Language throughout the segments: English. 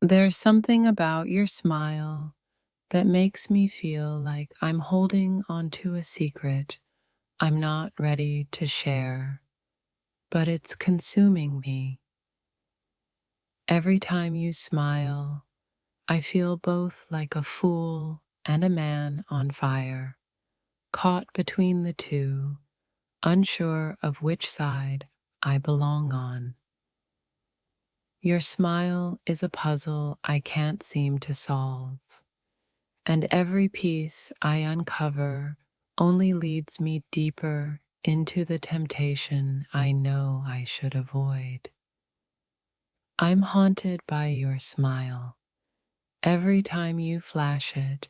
There's something about your smile that makes me feel like I'm holding onto a secret I'm not ready to share, but it's consuming me. Every time you smile, I feel both like a fool and a man on fire, caught between the two, unsure of which side I belong on. Your smile is a puzzle I can't seem to solve, and every piece I uncover only leads me deeper into the temptation I know I should avoid. I'm haunted by your smile. Every time you flash it,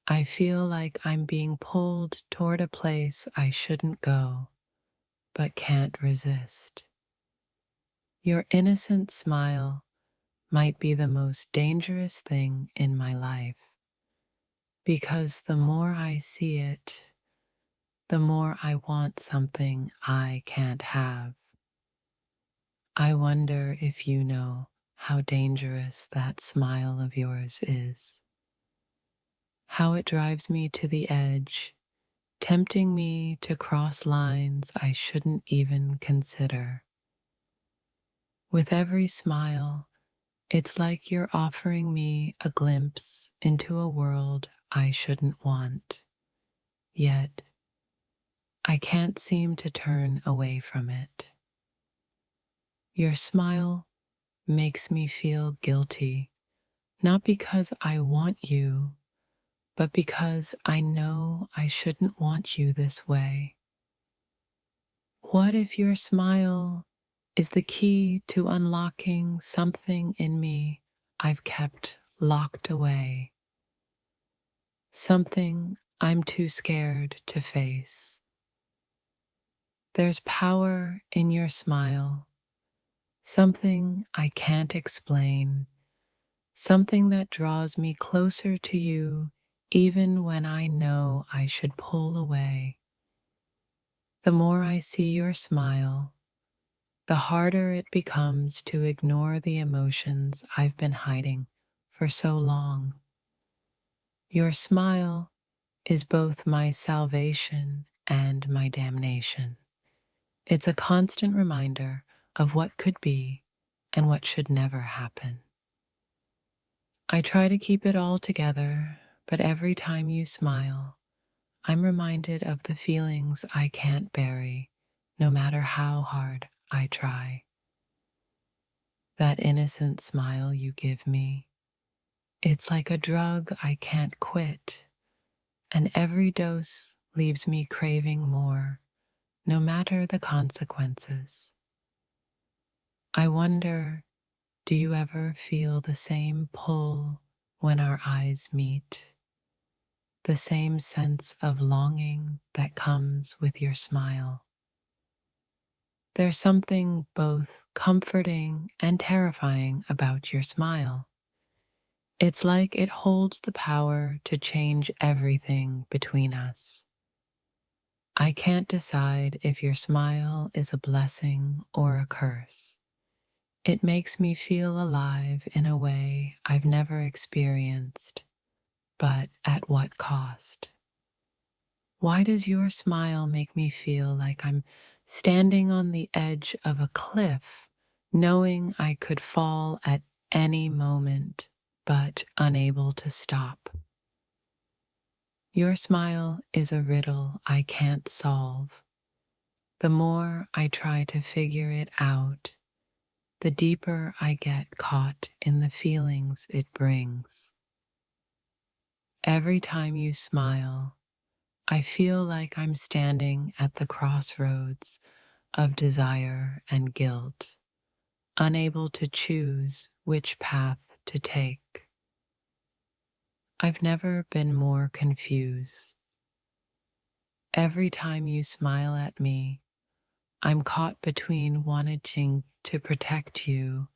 I feel like I'm being pulled toward a place I shouldn't go, but can't resist. Your innocent smile might be the most dangerous thing in my life, because the more I see it, the more I want something I can't have. I wonder if you know how dangerous that smile of yours is, how it drives me to the edge, tempting me to cross lines I shouldn't even consider. With every smile, it's like you're offering me a glimpse into a world I shouldn't want, yet I can't seem to turn away from it. Your smile makes me feel guilty, not because I want you, but because I know I shouldn't want you this way. What if your smile is the key to unlocking something in me I've kept locked away? Something I'm too scared to face. There's power in your smile, something I can't explain, something that draws me closer to you even when I know I should pull away. The more I see your smile, the harder it becomes to ignore the emotions I've been hiding for so long. Your smile is both my salvation and my damnation. It's a constant reminder of what could be and what should never happen. I try to keep it all together, but every time you smile, I'm reminded of the feelings I can't bury, no matter how hard I try. That innocent smile you give me, it's like a drug I can't quit, and every dose leaves me craving more, no matter the consequences. I wonder, do you ever feel the same pull when our eyes meet? The same sense of longing that comes with your smile? There's something both comforting and terrifying about your smile. It's like it holds the power to change everything between us. I can't decide if your smile is a blessing or a curse. It makes me feel alive in a way I've never experienced, but at what cost? Why does your smile make me feel like I'm standing on the edge of a cliff, knowing I could fall at any moment, but unable to stop? Your smile is a riddle I can't solve. The more I try to figure it out, the deeper I get caught in the feelings it brings. Every time you smile, I feel like I'm standing at the crossroads of desire and guilt, unable to choose which path to take. I've never been more confused. Every time you smile at me, I'm caught between wanting to protect you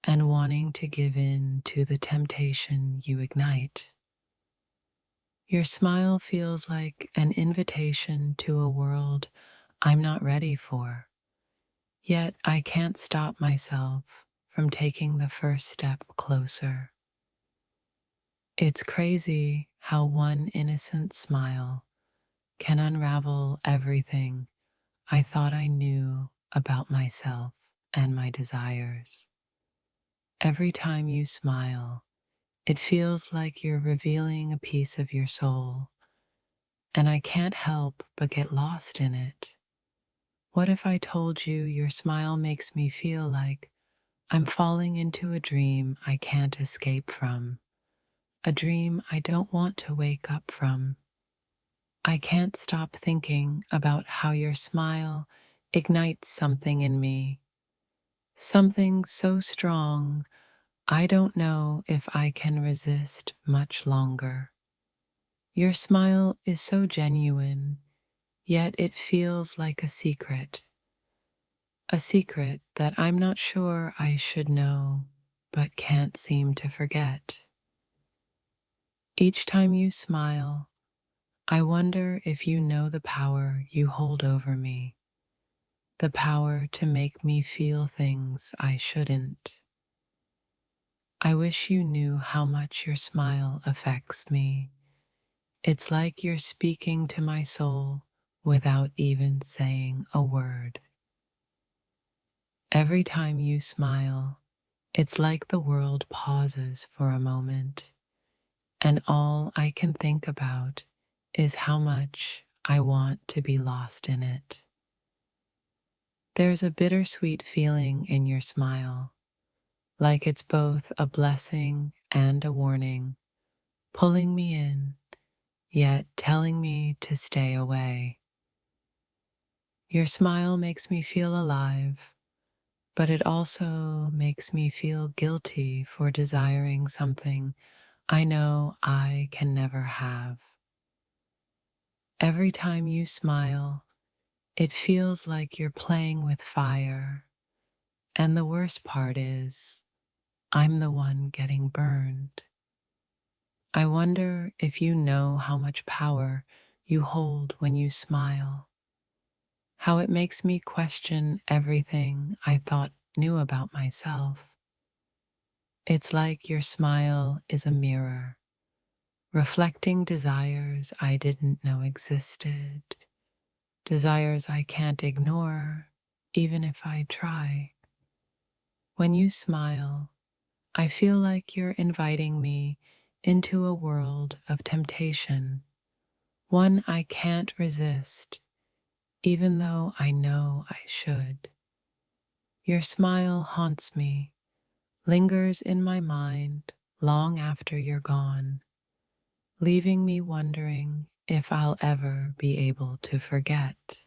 and wanting to give in to the temptation you ignite. Your smile feels like an invitation to a world I'm not ready for, yet I can't stop myself from taking the first step closer. It's crazy how one innocent smile can unravel everything I thought I knew about myself and my desires. Every time you smile, it feels like you're revealing a piece of your soul, and I can't help but get lost in it. What if I told you your smile makes me feel like I'm falling into a dream I can't escape from, a dream I don't want to wake up from? I can't stop thinking about how your smile ignites something in me, something so strong I don't know if I can resist much longer. Your smile is so genuine, yet it feels like a secret that I'm not sure I should know, but can't seem to forget. Each time you smile, I wonder if you know the power you hold over me, the power to make me feel things I shouldn't. I wish you knew how much your smile affects me. It's like you're speaking to my soul without even saying a word. Every time you smile, it's like the world pauses for a moment, and all I can think about is how much I want to be lost in it. There's a bittersweet feeling in your smile, like it's both a blessing and a warning, pulling me in, yet telling me to stay away. Your smile makes me feel alive, but it also makes me feel guilty for desiring something I know I can never have. Every time you smile, it feels like you're playing with fire, and the worst part is, I'm the one getting burned. I wonder if you know how much power you hold when you smile, how it makes me question everything I thought knew about myself. It's like your smile is a mirror, reflecting desires I didn't know existed, desires I can't ignore, even if I try. When you smile, I feel like you're inviting me into a world of temptation, one I can't resist, even though I know I should. Your smile haunts me, lingers in my mind long after you're gone, leaving me wondering if I'll ever be able to forget.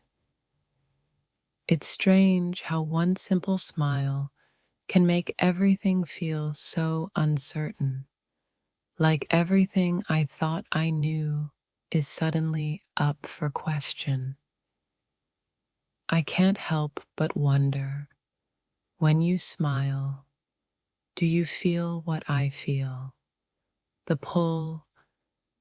It's strange how one simple smile can make everything feel so uncertain, like everything I thought I knew is suddenly up for question. I can't help but wonder, when you smile, do you feel what I feel? The pull,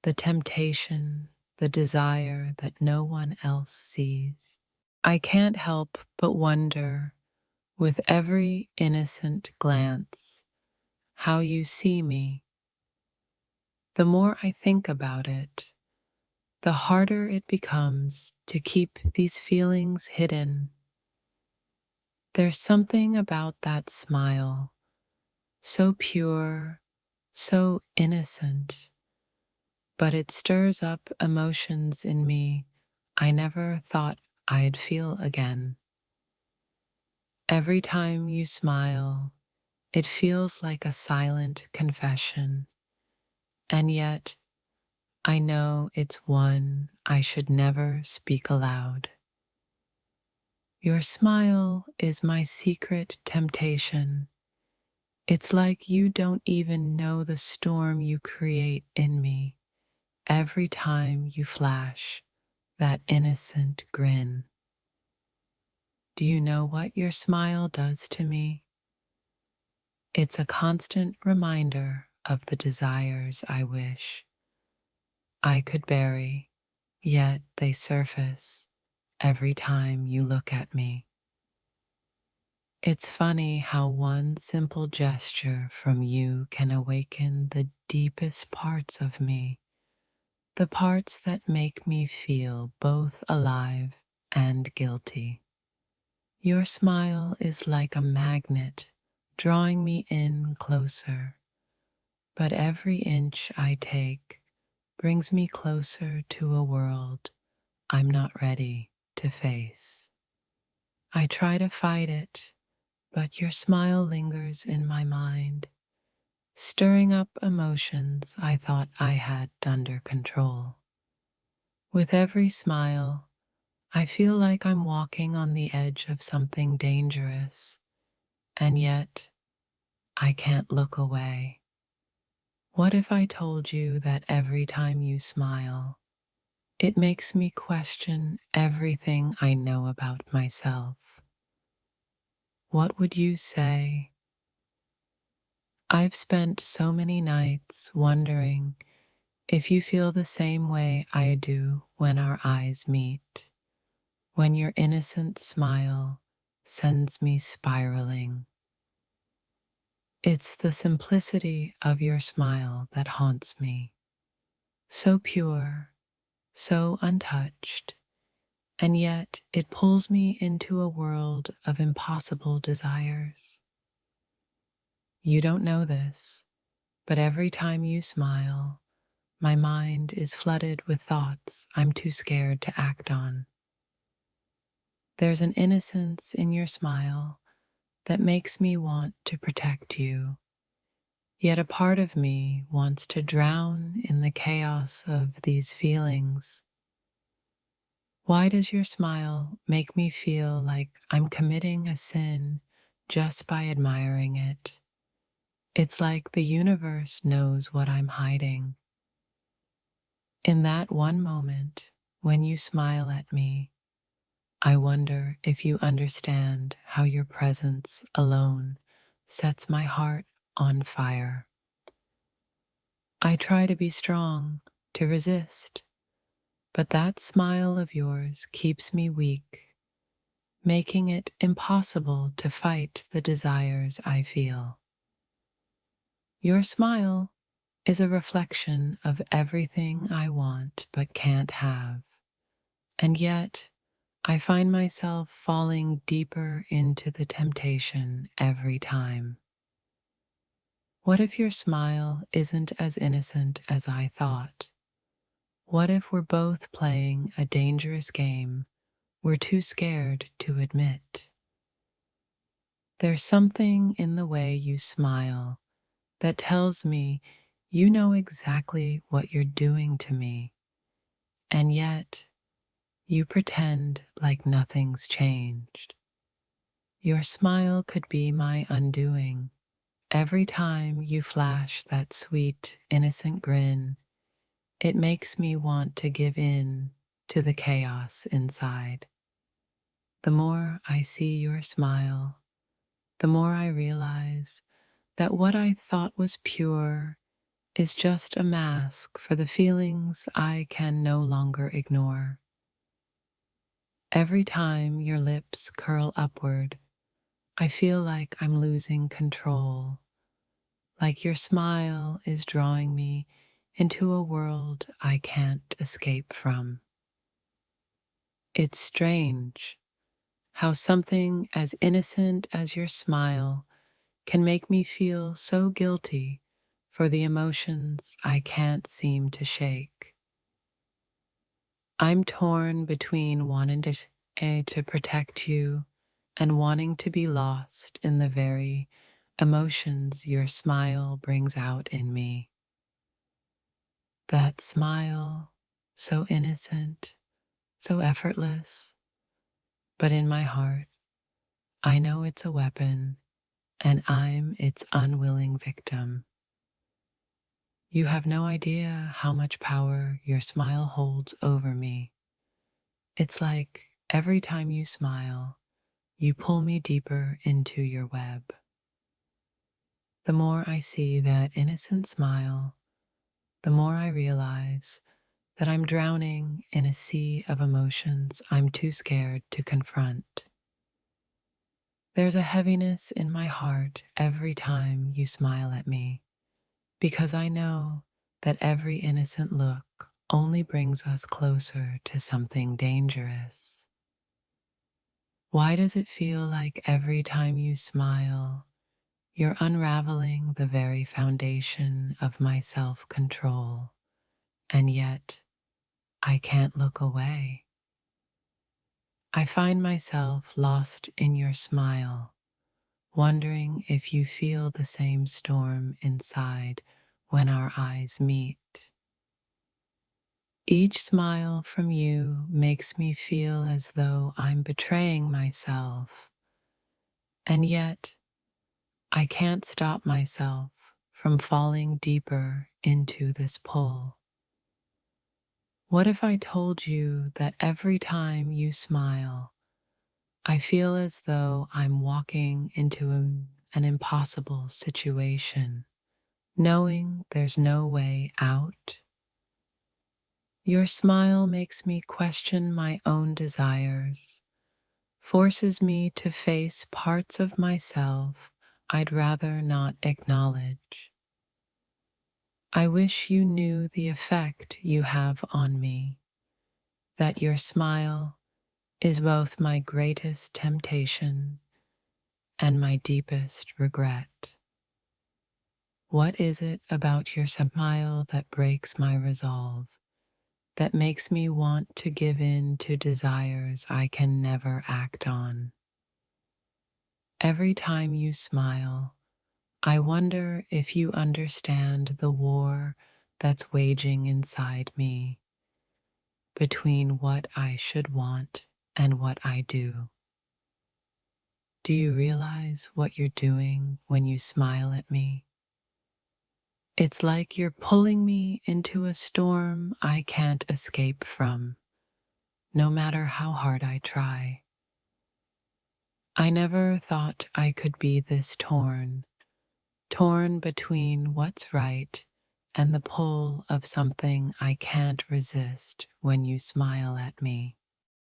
the temptation, the desire that no one else sees. I can't help but wonder, with every innocent glance, how you see me. The more I think about it, the harder it becomes to keep these feelings hidden. There's something about that smile, so pure, so innocent, but it stirs up emotions in me I never thought I'd feel again. Every time you smile, it feels like a silent confession, and yet I know it's one I should never speak aloud. Your smile is my secret temptation. It's like you don't even know the storm you create in me every time you flash that innocent grin. Do you know what your smile does to me? It's a constant reminder of the desires I wish I could bury, yet they surface every time you look at me. It's funny how one simple gesture from you can awaken the deepest parts of me, the parts that make me feel both alive and guilty. Your smile is like a magnet, drawing me in closer, but every inch I take brings me closer to a world I'm not ready to face. I try to fight it, but your smile lingers in my mind, stirring up emotions I thought I had under control. With every smile, I feel like I'm walking on the edge of something dangerous, and yet I can't look away. What if I told you that every time you smile, it makes me question everything I know about myself? What would you say? I've spent so many nights wondering if you feel the same way I do when our eyes meet, when your innocent smile sends me spiraling. It's the simplicity of your smile that haunts me, so pure, so untouched, and yet it pulls me into a world of impossible desires. You don't know this, but every time you smile, my mind is flooded with thoughts I'm too scared to act on. There's an innocence in your smile that makes me want to protect you, yet a part of me wants to drown in the chaos of these feelings. Why does your smile make me feel like I'm committing a sin just by admiring it? It's like the universe knows what I'm hiding. In that one moment, when you smile at me, I wonder if you understand how your presence alone sets my heart on fire. I try to be strong, to resist, but that smile of yours keeps me weak, making it impossible to fight the desires I feel. Your smile is a reflection of everything I want but can't have, and yet I find myself falling deeper into the temptation every time. What if your smile isn't as innocent as I thought? What if we're both playing a dangerous game we're too scared to admit? There's something in the way you smile that tells me you know exactly what you're doing to me, and yet you pretend like nothing's changed. Your smile could be my undoing. Every time you flash that sweet, innocent grin, it makes me want to give in to the chaos inside. The more I see your smile, the more I realize that what I thought was pure is just a mask for the feelings I can no longer ignore. Every time your lips curl upward, I feel like I'm losing control, like your smile is drawing me into a world I can't escape from. It's strange how something as innocent as your smile can make me feel so guilty for the emotions I can't seem to shake. I'm torn between wanting to protect you and wanting to be lost in the very emotions your smile brings out in me. That smile, so innocent, so effortless, but in my heart, I know it's a weapon and I'm its unwilling victim. You have no idea how much power your smile holds over me. It's like every time you smile, you pull me deeper into your web. The more I see that innocent smile, the more I realize that I'm drowning in a sea of emotions I'm too scared to confront. There's a heaviness in my heart every time you smile at me, because I know that every innocent look only brings us closer to something dangerous. Why does it feel like every time you smile, you're unraveling the very foundation of my self control, and yet I can't look away? I find myself lost in your smile, wondering if you feel the same storm inside when our eyes meet. Each smile from you makes me feel as though I'm betraying myself, and yet I can't stop myself from falling deeper into this pull. What if I told you that every time you smile, I feel as though I'm walking into an impossible situation, knowing there's no way out? Your smile makes me question my own desires, forces me to face parts of myself I'd rather not acknowledge. I wish you knew the effect you have on me, that your smile is both my greatest temptation and my deepest regret. What is it about your smile that breaks my resolve, that makes me want to give in to desires I can never act on? Every time you smile, I wonder if you understand the war that's waging inside me between what I should want and what I do. Do you realize what you're doing when you smile at me? It's like you're pulling me into a storm I can't escape from, no matter how hard I try. I never thought I could be this torn between what's right and the pull of something I can't resist when you smile at me.